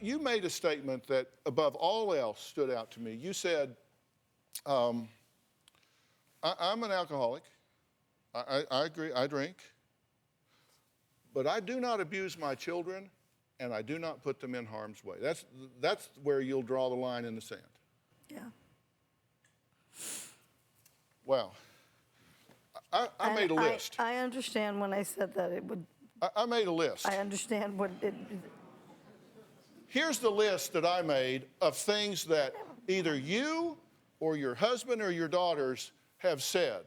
You made a statement that, above all else, stood out to me. You said, I'm an alcoholic. I agree, I drink. But I do not abuse my children, and I do not put them in harm's way. That's where you'll draw the line in the sand. Yeah. Wow. I made a list. I understand when I said that it would. I made a list. I understand what it. Here's the list that I made of things that either you or your husband or your daughters have said.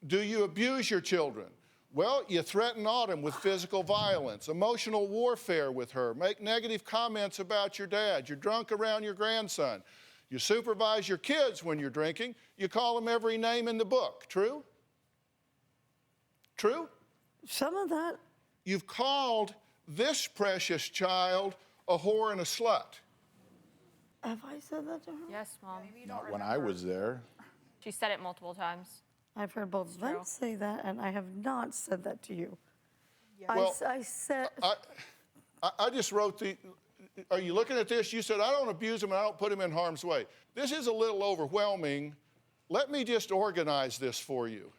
Do you abuse your children? Well, you threaten Autumn with physical violence, emotional warfare with her, make negative comments about your dad, you're drunk around your grandson, you supervise your kids when you're drinking, you call them every name in the book. True? True? Some of that. You've called this precious child a whore and a slut. Have I said that to her? Yes, Mom. Not when I was there. She said it multiple times. I've heard both of them say that, and I have not said that to you. Yeah. Well, I said. I just wrote the. Are you looking at this? You said, I don't abuse him and I don't put him in harm's way. This is a little overwhelming. Let me just organize this for you.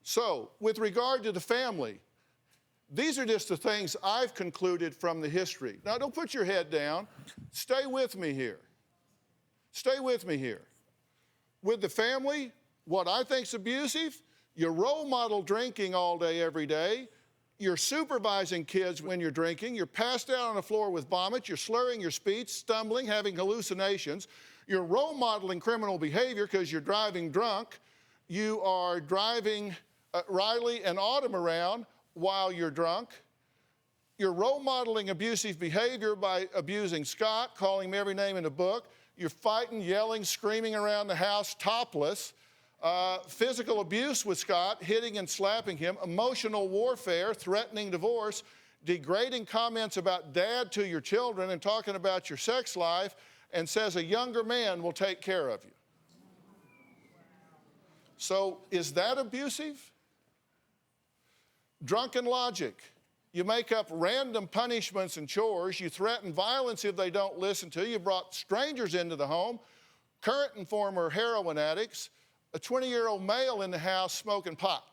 So, with regard to the family, these are just the things I've concluded from the history. Now, don't put your head down. Stay with me here. Stay with me here. With the family, what I think's abusive, you role model drinking all day, every day. You're supervising kids when you're drinking. You're passed out on the floor with vomit. You're slurring your speech, stumbling, having hallucinations. You're role modeling criminal behavior because you're driving drunk. You are driving Riley and Autumn around while you're drunk. You're role modeling abusive behavior by abusing Scott, calling him every name in the book. You're fighting, yelling, screaming around the house topless. Physical abuse with Scott, hitting and slapping him. Emotional warfare, threatening divorce. Degrading comments about dad to your children and talking about your sex life, and says a younger man will take care of you. So is that abusive? Drunken logic. You make up random punishments and chores. You threaten violence if they don't listen to you. You brought strangers into the home, current and former heroin addicts, a 20-year-old male in the house smoking pot.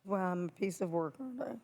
Well, I'm a piece of work, aren't I?